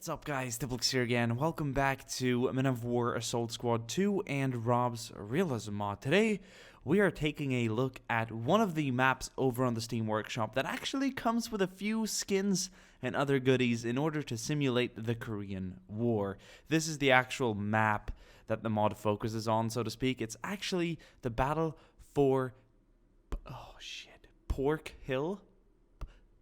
What's up guys, Diplex here again. Welcome back to Men of War Assault Squad 2 and RobZ Realism mod. Today, we are taking a look at one of the maps over on the Steam Workshop that actually comes with a few skins and other goodies in order to simulate the Korean War. This is the actual map that the mod focuses on, so to speak. It's actually the battle for... Pork Hill?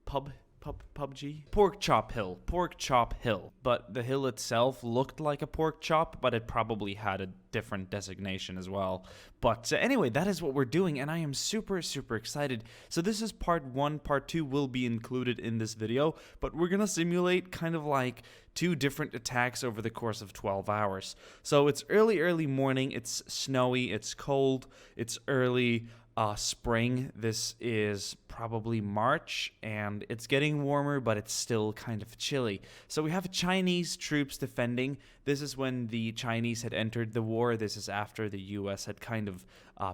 PUBG? Pork Chop Hill. But the hill itself looked like a pork chop, but it probably had a different designation as well. But anyway, that is what we're doing, and I am super excited. So this is part 1. Part 2 will be included in this video, but we're gonna simulate kind of like 2 different attacks over the course of 12 hours. So it's early morning, it's snowy, it's cold, it's early spring. This is probably March, and it's getting warmer, but it's still kind of chilly. So we have Chinese troops defending. This is when the Chinese had entered the war. This is after the US had kind of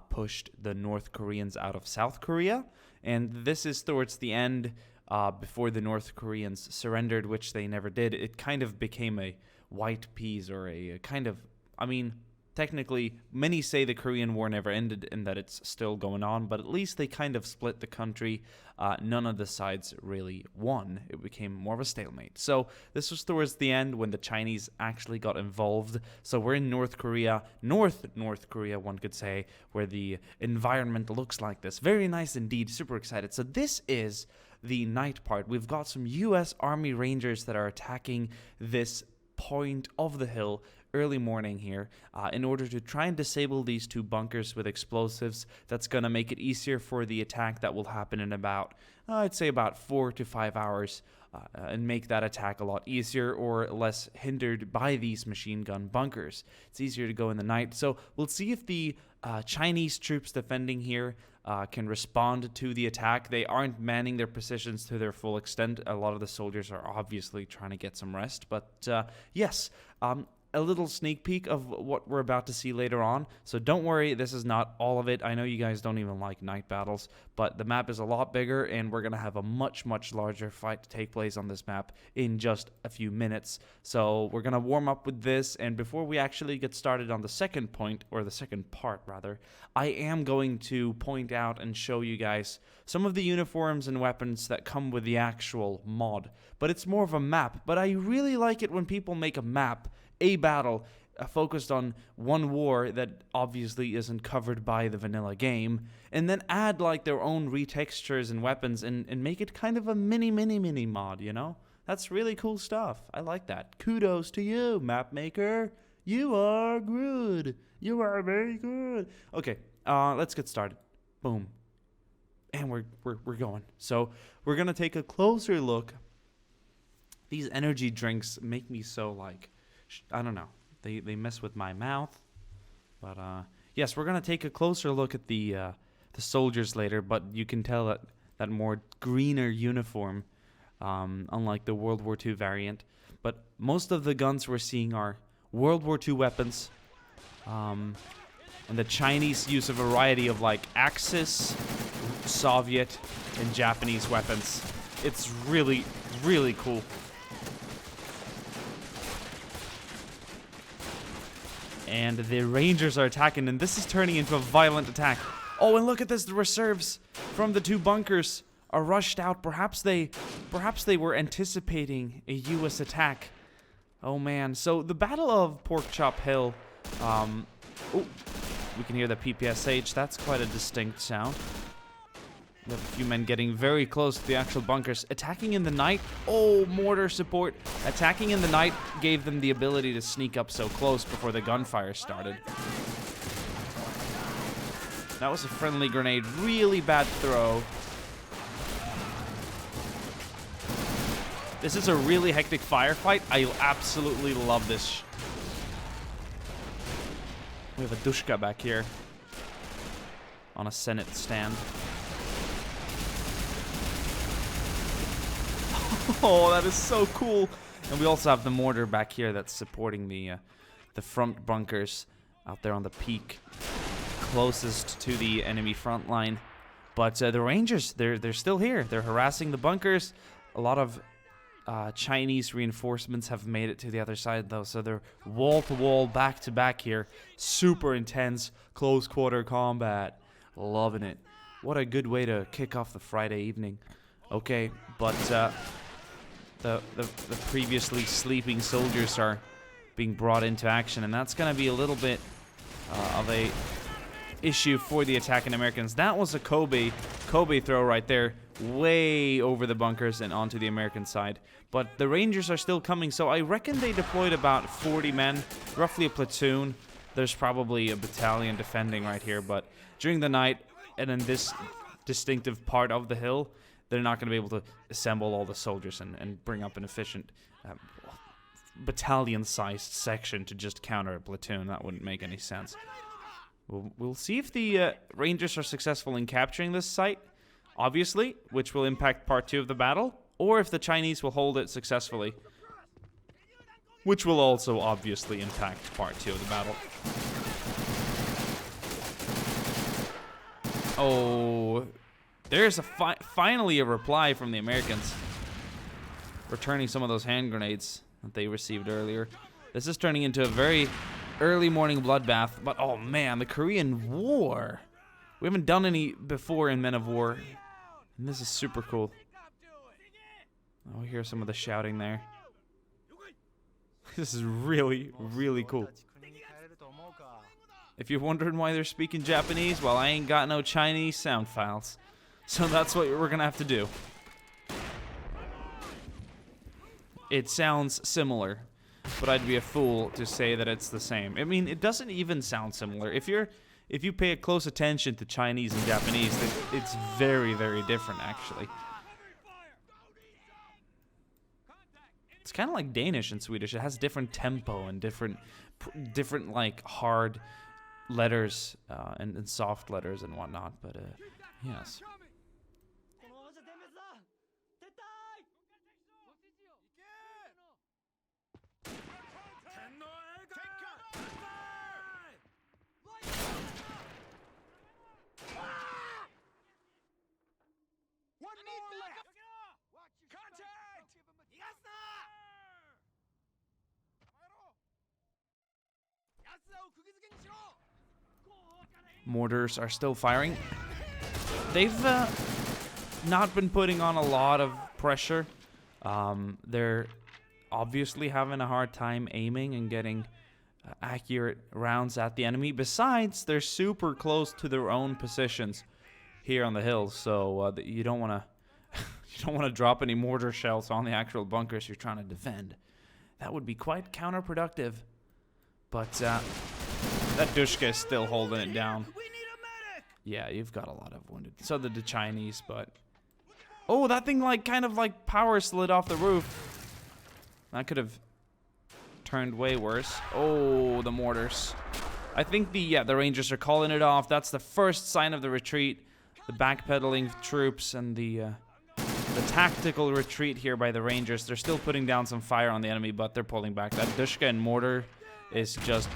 pushed the North Koreans out of South Korea. And this is towards the end, before the North Koreans surrendered, which they never did. It kind of became a white peas, or a kind of, technically, many say the Korean War never ended and that it's still going on, but at least they kind of split the country. None of the sides really won. It became more of a stalemate. So this was towards the end when the Chinese actually got involved. So we're in North Korea, North Korea, one could say, where the environment looks like this. Very nice indeed, super excited. So this is the night part. We've got some US Army Rangers that are attacking this point of the hill early morning here in order to try and disable these 2 bunkers with explosives. That's going to make it easier for the attack that will happen in about, I'd say about 4 to 5 hours, and make that attack a lot easier or less hindered by these machine gun bunkers. It's easier to go in the night. So we'll see if the Chinese troops defending here can respond to the attack. They aren't manning their positions to their full extent. A lot of the soldiers are obviously trying to get some rest. But yes, a little sneak peek of what we're about to see later on. So don't worry, this is not all of it. I know you guys don't even like night battles, but the map is a lot bigger, and we're going to have a much larger fight to take place on this map in just a few minutes. So we're going to warm up with this, and before we actually get started on the second point, or the second part rather, I am going to point out and show you guys some of the uniforms and weapons that come with the actual mod. But it's more of a map, but I really like it when people make a map, a battle, focused on one war that obviously isn't covered by the vanilla game, and then add like their own retextures and weapons and make it kind of a mini mod, you know? That's really cool stuff. I like that. Kudos to you, map maker. You are good. You are very good. Okay, let's get started. Boom. And we're going. So we're gonna take a closer look. These energy drinks make me so like, I don't know. They mess with my mouth. But yes, we're gonna take a closer look at the soldiers later. But you can tell that more greener uniform, unlike the World War II variant. But most of the guns we're seeing are World War II weapons. And the Chinese use a variety of like Axis, Soviet, and Japanese weapons. It's really cool. And the Rangers are attacking, and this is turning into a violent attack. Oh, and look at this, the reserves from the 2 bunkers are rushed out. Perhaps they were anticipating a US attack. Oh man, so the Battle of Pork Chop Hill, oh, we can hear the PPSH. That's quite a distinct sound. We have a few men getting very close to the actual bunkers. Attacking in the night. Oh, mortar support. Attacking in the night gave them the ability to sneak up so close before the gunfire started. That was a friendly grenade. Really bad throw. This is a really hectic firefight. I absolutely love this. We have a Dushka back here on a Senate stand. Oh, that is so cool. And we also have the mortar back here that's supporting the front bunkers out there on the peak closest to the enemy front line. But the Rangers, they're still here. They're harassing the bunkers. A lot of Chinese reinforcements have made it to the other side, though, so they're wall-to-wall, back-to-back here. Super intense, close-quarter combat. Loving it. What a good way to kick off the Friday evening. Okay, but the previously sleeping soldiers are being brought into action, and that's going to be a little bit of a issue for the attacking Americans. That was a Kobe throw right there, way over the bunkers and onto the American side. But the Rangers are still coming, so I reckon they deployed about 40 men, roughly a platoon. There's probably a battalion defending right here, but during the night and in this distinctive part of the hill, they're not going to be able to assemble all the soldiers and bring up an efficient battalion-sized section to just counter a platoon. That wouldn't make any sense. We'll see if the Rangers are successful in capturing this site, obviously, which will impact part 2 of the battle, or if the Chinese will hold it successfully, which will also obviously impact part 2 of the battle. Oh, there's finally a reply from the Americans, returning some of those hand grenades that they received earlier. This is turning into a very early morning bloodbath, but oh man, the Korean War. We haven't done any before in Men of War, and this is super cool. Oh, I hear some of the shouting there. This is really, really cool. If you're wondering why they're speaking Japanese, well, I ain't got no Chinese sound files. So that's what we're gonna have to do. It sounds similar, but I'd be a fool to say that it's the same. I mean, it doesn't even sound similar. If you pay a close attention to Chinese and Japanese, it's very, very different, actually. It's kind of like Danish and Swedish. It has different tempo and different like hard letters and soft letters and whatnot. But yes. Mortars are still firing. They've not been putting on a lot of pressure. They're obviously having a hard time aiming and getting accurate rounds at the enemy. Besides, they're super close to their own positions here on the hills, so you don't want to drop any mortar shells on the actual bunkers you're trying to defend. That would be quite counterproductive. But that Dushka is still holding it down. Yeah, you've got a lot of wounded. So did the Chinese, but... Oh, that thing kind of power slid off the roof. That could have turned way worse. Oh, the mortars. I think the Rangers are calling it off. That's the first sign of the retreat. The backpedaling troops and the tactical retreat here by the Rangers. They're still putting down some fire on the enemy, but they're pulling back. That Dushka and mortar is just,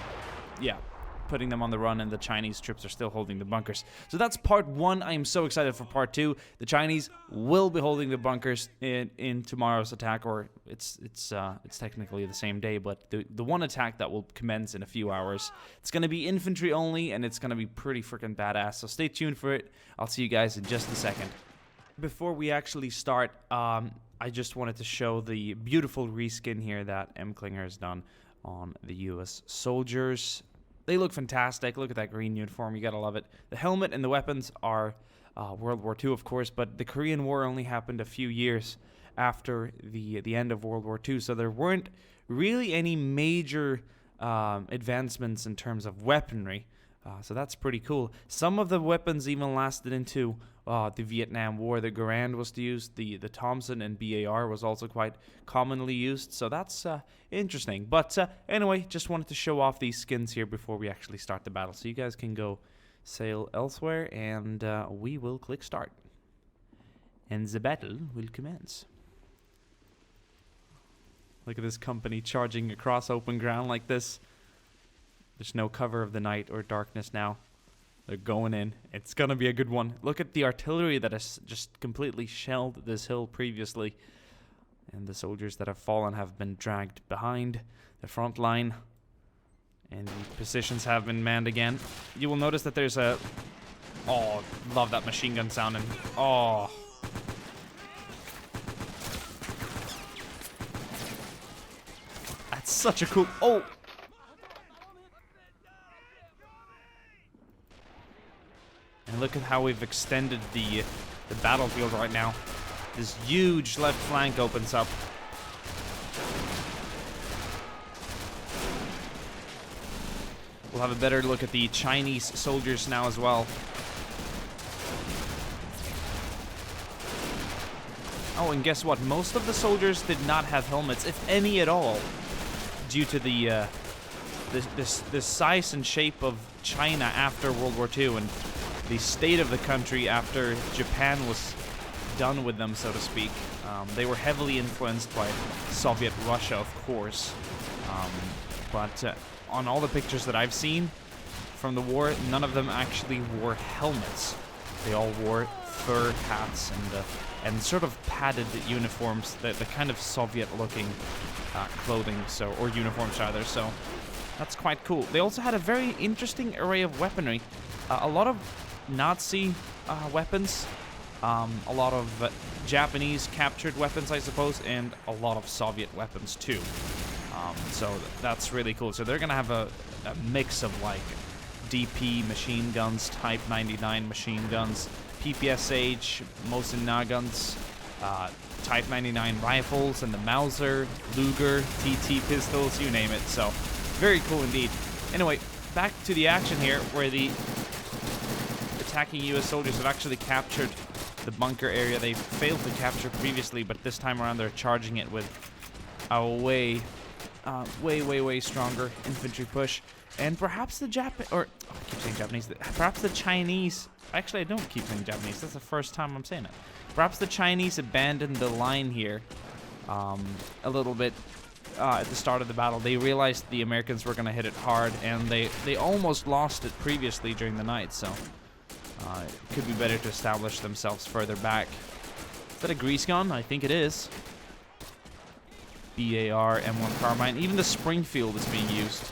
putting them on the run, and the Chinese troops are still holding the bunkers. So that's part 1. I am so excited for part 2. The Chinese will be holding the bunkers in tomorrow's attack, or it's technically the same day, but the one attack that will commence in a few hours. It's going to be infantry only, and it's going to be pretty freaking badass. So stay tuned for it. I'll see you guys in just a second. Before we actually start, I just wanted to show the beautiful reskin here that M. Klinger has done on the U.S. soldiers. They look fantastic. Look at that green uniform. You gotta love it. The helmet and the weapons are World War II, of course, but the Korean War only happened a few years after the end of World War II, so there weren't really any major advancements in terms of weaponry. So that's pretty cool. Some of the weapons even lasted into the Vietnam War. The Garand was used. The Thompson and BAR was also quite commonly used. So that's interesting. But anyway, just wanted to show off these skins here before we actually start the battle. So you guys can go sail elsewhere, and we will click start. And the battle will commence. Look at this company charging across open ground like this. There's no cover of the night or darkness now. They're going in. It's going to be a good one. Look at the artillery that has just completely shelled this hill previously. And the soldiers that have fallen have been dragged behind the front line. And the positions have been manned again. You will notice that there's a... Oh, love that machine gun sound. And oh... That's such a cool... Oh! And look at how we've extended the battlefield right now. This huge left flank opens up. We'll have a better look at the Chinese soldiers now as well. Oh, and guess what? Most of the soldiers did not have helmets, if any at all, due to the size and shape of China after World War II and the state of the country after Japan was done with them, so to speak. They were heavily influenced by Soviet Russia, of course. But on all the pictures that I've seen from the war, none of them actually wore helmets. They all wore fur hats and sort of padded uniforms, the kind of Soviet-looking clothing, or uniforms rather. So that's quite cool. They also had a very interesting array of weaponry. A lot of Nazi weapons, a lot of Japanese captured weapons, I suppose, and a lot of Soviet weapons too. So that's really cool. So they're gonna have a mix of like DP machine guns, Type 99 machine guns, PPSH, Mosin Naguns, Type 99 rifles, and the Mauser, Luger, TT pistols, you name it. So very cool indeed. Anyway, back to the action here, where the attacking U.S. soldiers have actually captured the bunker area they failed to capture previously, but this time around they're charging it with a way stronger infantry push. And perhaps the I keep saying Japanese. Perhaps the Chinese... Actually, I don't keep saying Japanese. That's the first time I'm saying it. Perhaps the Chinese abandoned the line here a little bit at the start of the battle. They realized the Americans were going to hit it hard, and they almost lost it previously during the night, so it could be better to establish themselves further back. Is that a grease gun? I think it is. BAR, M1 carbine. Even the Springfield is being used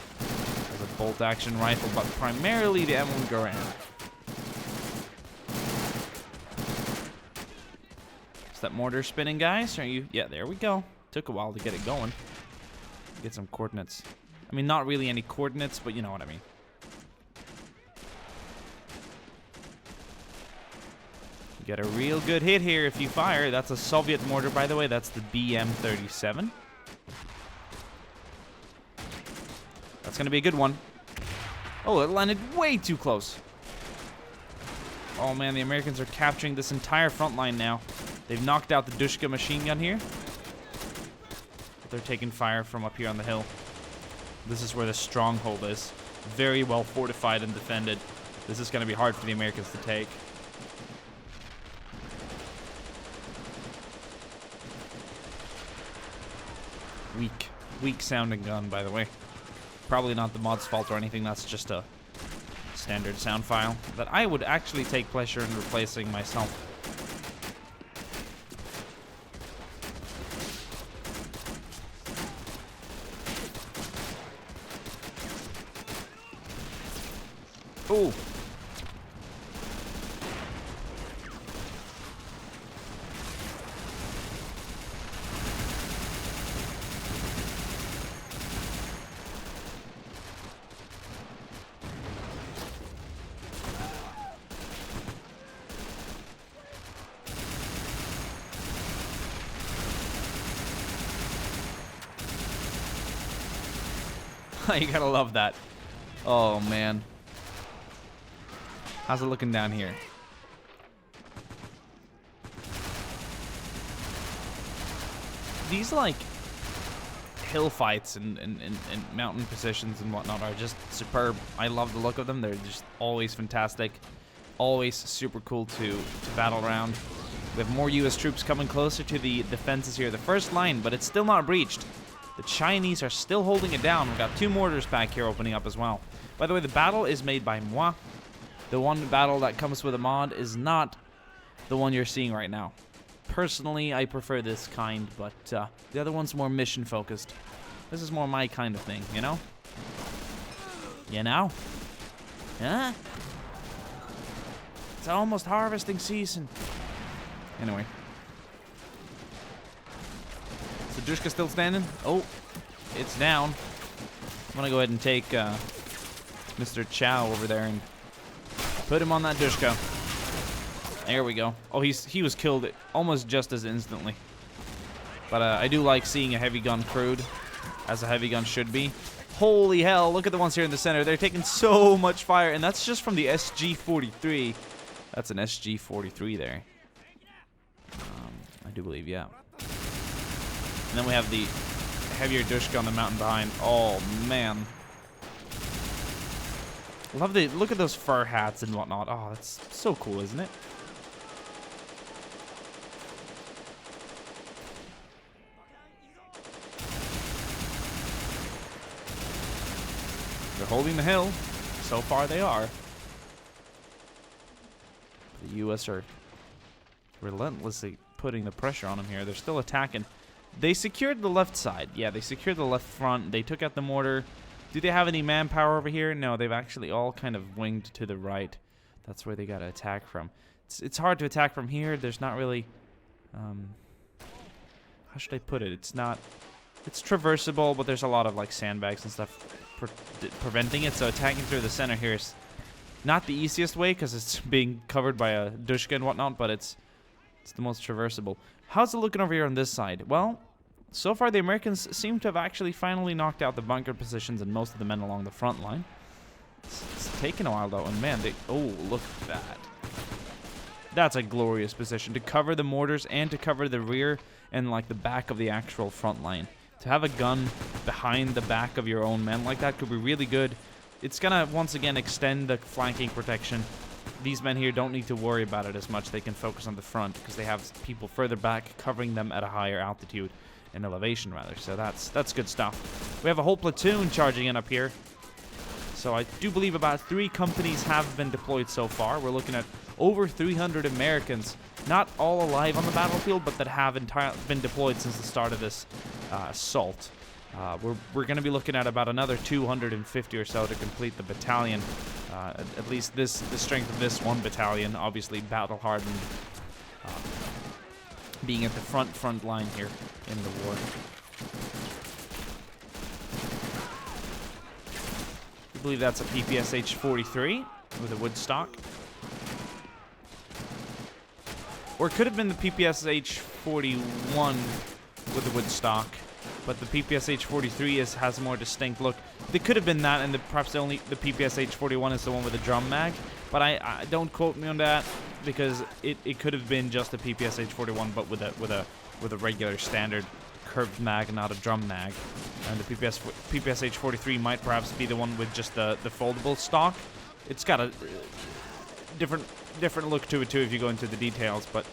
as a bolt-action rifle, but primarily the M1 Garand. Is that mortar spinning, guys? Are you? Yeah, there we go. Took a while to get it going. Get some coordinates. I mean, not really any coordinates, but you know what I mean. You get a real good hit here if you fire. That's a Soviet mortar, by the way. That's the BM-37. That's going to be a good one. Oh, it landed way too close. Oh, man, the Americans are capturing this entire front line now. They've knocked out the Dushka machine gun here. But they're taking fire from up here on the hill. This is where the stronghold is. Very well fortified and defended. This is going to be hard for the Americans to take. Weak sounding gun, by the way. Probably not the mod's fault or anything. That's just a standard sound file that I would actually take pleasure in replacing myself. Ooh. You gotta love that. Oh, man. How's it looking down here? These, like, hill fights and mountain positions and whatnot are just superb. I love the look of them. They're just always fantastic. Always super cool to battle around. We have more U.S. troops coming closer to the defenses here. The first line, but it's still not breached. The Chinese are still holding it down. We've got two mortars back here opening up as well. By the way, the battle is made by moi. The one battle that comes with a mod is not the one you're seeing right now. Personally, I prefer this kind, but the other one's more mission-focused. This is more my kind of thing, you know? You know? Huh? It's almost harvesting season. Anyway. Is the Dushka still standing? Oh, it's down. I'm gonna go ahead and take Mr. Chow over there and put him on that Dushka. There we go. Oh, he was killed almost just as instantly. But I do like seeing a heavy gun crewed, as a heavy gun should be. Holy hell, look at the ones here in the center. They're taking so much fire, and that's just from the SG-43. That's an SG-43 there. I do believe, yeah. And then we have the heavier Dushka on the mountain behind. Oh, man. Love the look at those fur hats and whatnot. Oh, that's so cool, isn't it? They're holding the hill. So far, they are. The U.S. are relentlessly putting the pressure on them here. They're still attacking. They secured the left side. Yeah, they secured the left front. They took out the mortar. Do they have any manpower over here? No, they've actually all kind of winged to the right. That's where they got to attack from. It's hard to attack from here. There's not really... how should I put it? It's not... It's traversable, but there's a lot of like sandbags and stuff preventing it. So attacking through the center here is not the easiest way because it's being covered by a Dushka and whatnot, but it's the most traversable. How's it looking over here on this side? Well, so far the Americans seem to have actually finally knocked out the bunker positions and most of the men along the front line. It's taken a while though, and man, oh, look at that. That's a glorious position to cover the mortars and to cover the rear and like the back of the actual front line. To have a gun behind the back of your own men like that could be really good. It's gonna once again extend the flanking protection. These men here don't need to worry about it as much. They can focus on the front because they have people further back covering them at a higher altitude and elevation rather. So that's good stuff. We have a whole platoon charging in up here. So I do believe about 3 companies have been deployed so far. We're looking at over 300 Americans, not all alive on the battlefield, but that have been deployed since the start of this assault. We're going to be looking at about another 250 or so to complete the battalion. At least the strength of this one battalion, obviously battle hardened, being at the front line here in the war. I believe that's a PPSH-43 with a wood stock. Or it could have been the PPSH-41 with a wood stock, but the PPSH-43 has a more distinct look. They could have been that, and perhaps the PPSH-41 is the one with the drum mag. But I don't quote me on that because it could have been just the PPSH-41, but with a regular standard curved mag, not a drum mag. And the PPSH-43 might perhaps be the one with just the foldable stock. It's got a different look to it too if you go into the details, but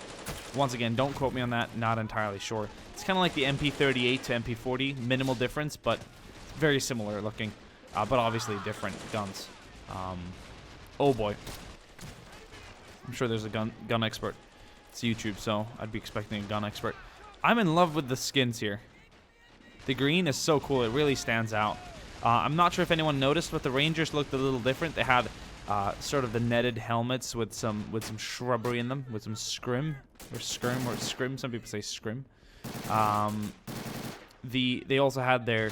once again, don't quote me on that, not entirely sure. It's kind of like the MP38 to MP40, minimal difference, but very similar looking, but obviously different guns. Oh boy. I'm sure there's a gun expert. It's YouTube, so I'd be expecting a gun expert. I'm in love with the skins here. The green is so cool, it really stands out. I'm not sure if anyone noticed, but the Rangers looked a little different. They had sort of the netted helmets with some shrubbery in them, with some scrim or scrim. Some people say scrim. They also had the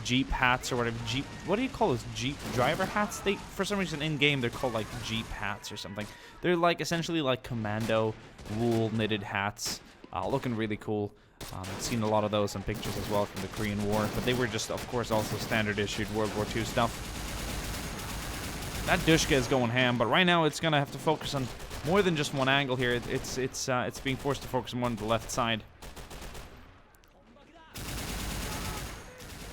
Jeep hats or whatever. Jeep, what do you call those? Jeep driver hats? For some reason in game they're called like Jeep hats or something. They're like essentially like commando wool knitted hats, looking really cool. I've seen a lot of those in pictures as well from the Korean War, but they were just, of course, also standard issued World War II stuff. That Dushka is going ham, but right now it's gonna have to focus on more than just one angle here. It's being forced to focus more on the left side.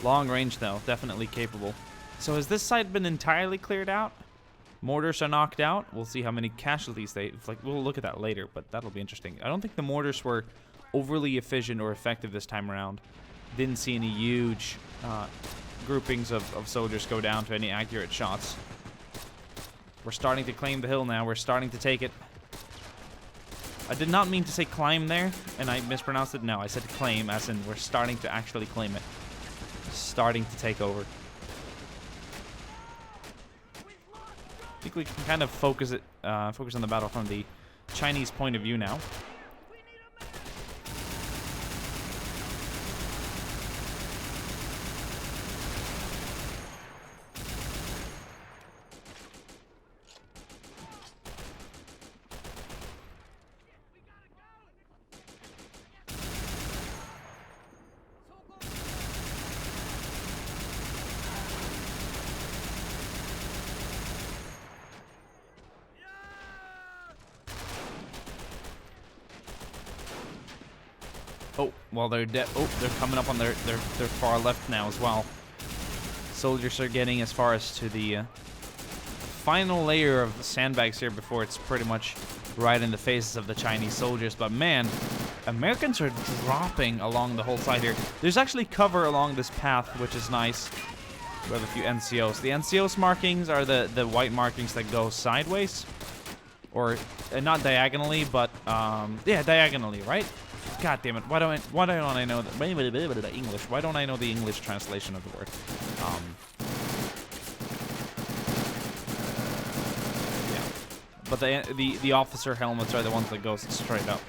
Long range though, definitely capable. So has this side been entirely cleared out? Mortars are knocked out. We'll see how many casualties we'll look at that later, but that'll be interesting. I don't think the mortars were overly efficient or effective this time around. Didn't see any huge groupings of soldiers go down to any accurate shots. We're starting to claim the hill now. We're starting to take it. I did not mean to say climb there, and I mispronounced it. No, I said claim, as in we're starting to actually claim it. Starting to take over. I think we can kind of focus on the battle from the Chinese point of view now. Oh, well, they're dead. Oh, they're coming up on their far left now as well. Soldiers are getting as far as to the final layer of sandbags here before it's pretty much right in the faces of the Chinese soldiers. But man, Americans are dropping along the whole side here. There's actually cover along this path, which is nice. We have a few NCOs. The NCOs markings are the white markings that go sideways. Or not diagonally, but yeah, diagonally, right? God damn it! Why don't I know the English? Why don't I know the English translation of the word? Yeah, but the officer helmets are the ones that go straight up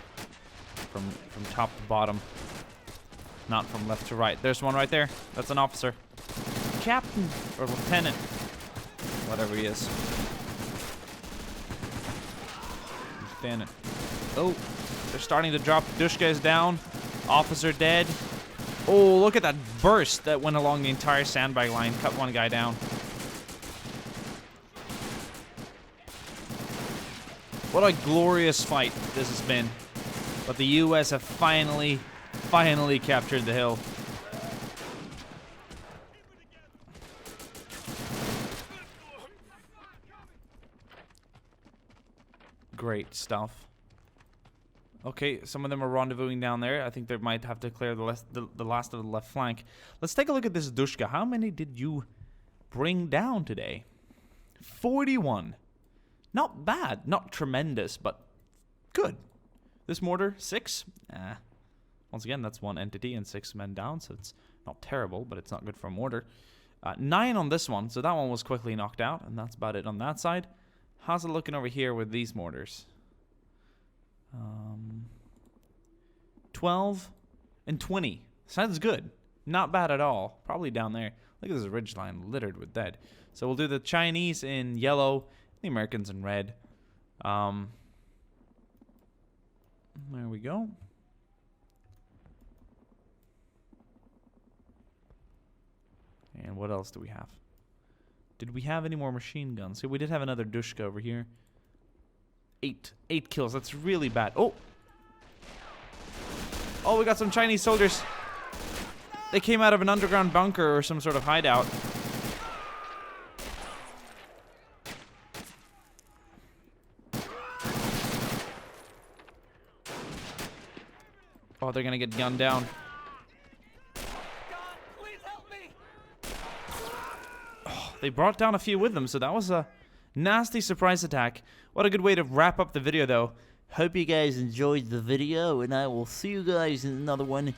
from top to bottom, not from left to right. There's one right there. That's an officer, captain or lieutenant, whatever he is. Lieutenant. Oh. They're starting to drop. Dushka is down. Officer dead. Oh, look at that burst that went along the entire sandbag line. Cut one guy down. What a glorious fight this has been. But the U.S. have finally captured the hill. Great stuff. Okay, some of them are rendezvousing down there. I think they might have to clear the last of the left flank. Let's take a look at this Dushka. How many did you bring down today? 41. Not bad. Not tremendous, but good. This mortar, 6. Once again, that's one entity and 6 men down, so it's not terrible, but it's not good for a mortar. 9 on this one, so that one was quickly knocked out, and that's about it on that side. How's it looking over here with these mortars? 12 and 20. Sounds good. Not bad at all. Probably down there. Look at this ridgeline littered with dead. So we'll do the Chinese in yellow, the Americans in red. There we go. And what else do we have? Did we have any more machine guns? See, we did have another Dushka over here. 8 kills. That's really bad. Oh, we got some Chinese soldiers. They came out of an underground bunker or some sort of hideout. Oh, they're gonna get gunned down. Oh, they brought down a few with them, so that was a nasty surprise attack. What a good way to wrap up the video, though. Hope you guys enjoyed the video, and I will see you guys in another one.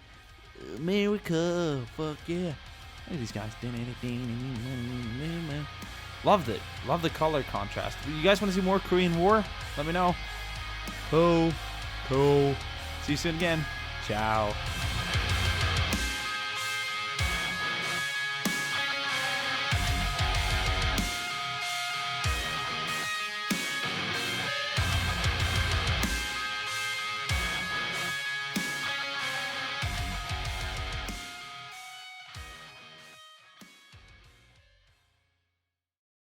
America, fuck yeah. Look at these guys. Loved it. Love the color contrast. You guys want to see more Korean War? Let me know. Ho. See you soon again. Ciao.